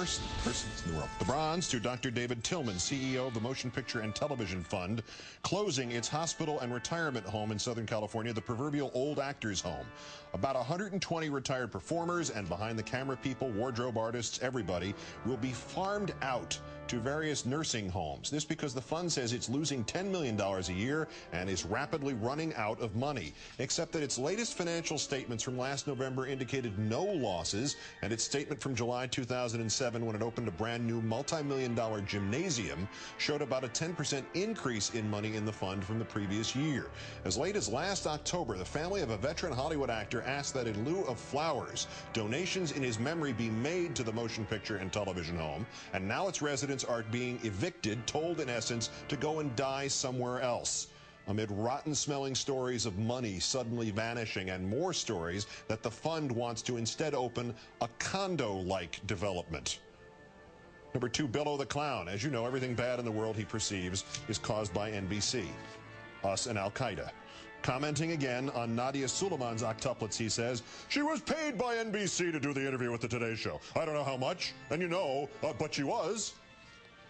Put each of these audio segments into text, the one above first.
worst persons in the world. The bronze to Dr. David Tillman, CEO of the Motion Picture and Television Fund, closing its hospital and retirement home in Southern California, the proverbial old actors' home. About 120 retired performers and behind-the-camera people, wardrobe artists, everybody, will be farmed out to various nursing homes. This because the fund says it's losing $10 million a year and is rapidly running out of money, except that its latest financial statements from last November indicated no losses, and its statement from July 2007, when it opened a brand new multi-million-dollar gymnasium, showed about a 10% increase in money in the fund from the previous year. As late as last October, the family of a veteran Hollywood actor asked that in lieu of flowers, donations in his memory be made to the Motion Picture and Television Home, and now its residents are being evicted, told in essence to go and die somewhere else. Amid rotten-smelling stories of money suddenly vanishing and more stories that the fund wants to instead open a condo-like development. Number 2, Billo the Clown. As you know, everything bad in the world he perceives is caused by NBC, us and Al-Qaeda. Commenting again on Nadia Suleiman's octuplets, he says, "She was paid by NBC to do the interview with the Today Show. I don't know how much, and you know, but she was."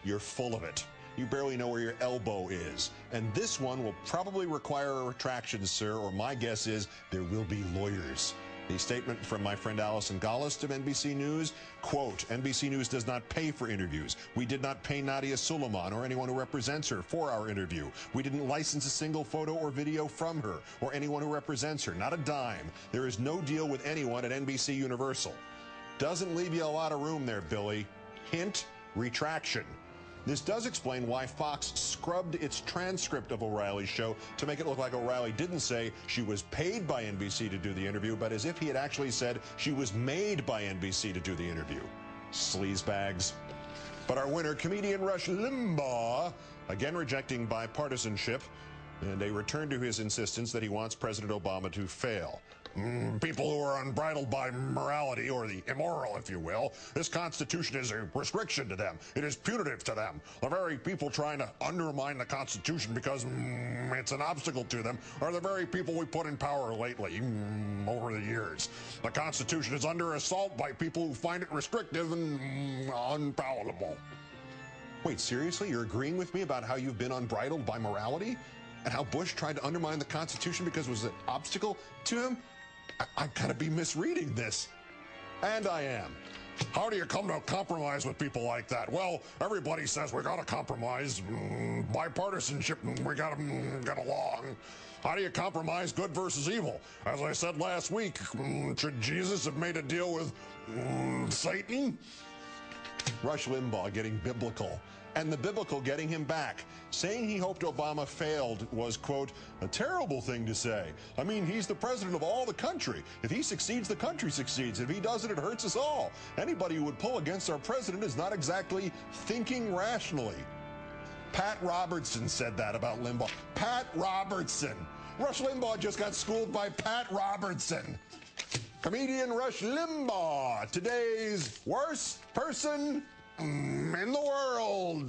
You're full of it. You barely know where your elbow is. And this one will probably require a retraction, sir, or my guess is there will be lawyers. The statement from my friend Alison Gollust of NBC News, quote, "NBC News does not pay for interviews. We did not pay Nadia Suleiman or anyone who represents her for our interview. We didn't license a single photo or video from her or anyone who represents her. Not a dime. There is no deal with anyone at NBC Universal." Doesn't leave you a lot of room there, Billy. Hint, retraction. This does explain why Fox scrubbed its transcript of O'Reilly's show to make it look like O'Reilly didn't say she was paid by NBC to do the interview, but as if he had actually said she was made by NBC to do the interview. Sleazebags. But our winner, comedian Rush Limbaugh, again rejecting bipartisanship, and a return to his insistence that he wants President Obama to fail. People who are unbridled by morality, or the immoral, if you will, this Constitution is a restriction to them. It is punitive to them. The very people trying to undermine the Constitution because it's an obstacle to them are the very people we put in power lately, over the years. The Constitution is under assault by people who find it restrictive and unpalatable. Wait, seriously? You're agreeing with me about how you've been unbridled by morality? And how Bush tried to undermine the Constitution because it was an obstacle to him? I gotta be misreading this. And I am. How do you come to a compromise with people like that? Well, everybody says we gotta compromise. Bipartisanship, we gotta get along. How do you compromise good versus evil? As I said last week, should Jesus have made a deal with Satan? Rush Limbaugh getting biblical, and the biblical getting him back. Saying he hoped Obama failed was, quote, a terrible thing to say. I mean, he's the president of all the country. If he succeeds, the country succeeds. If he doesn't, it hurts us all. Anybody who would pull against our president is not exactly thinking rationally. Pat Robertson said that about Limbaugh. Pat Robertson. Rush Limbaugh just got schooled by Pat Robertson. Comedian Rush Limbaugh, today's worst person in the world.